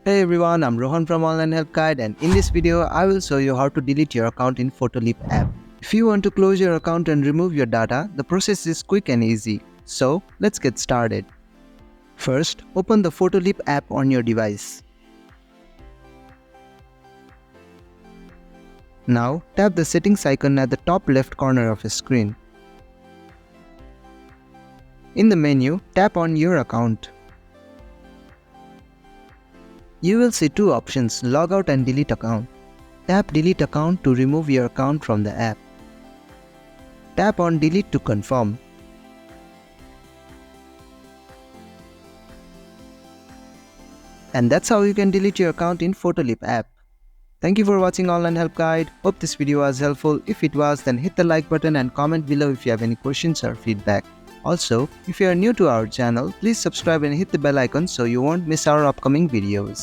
Hey everyone, I'm Rohan from Online Help Guide, and in this video I will show you how to delete your account in Photoleap app. If you want to close your account and remove your data, the process is quick and easy. So let's get started. First, open the Photoleap app on your device. Now tap the settings icon at the top left corner of your screen. In the menu, tap on your account. You will see two options, Logout and Delete Account. Tap Delete Account to remove your account from the app. Tap on Delete to confirm. And that's how you can delete your account in Photoleap app. Thank you for watching Online Help Guide. Hope this video was helpful. If it was, then hit the like button and comment below if you have any questions or feedback. Also, if you are new to our channel, please subscribe and hit the bell icon so you won't miss our upcoming videos.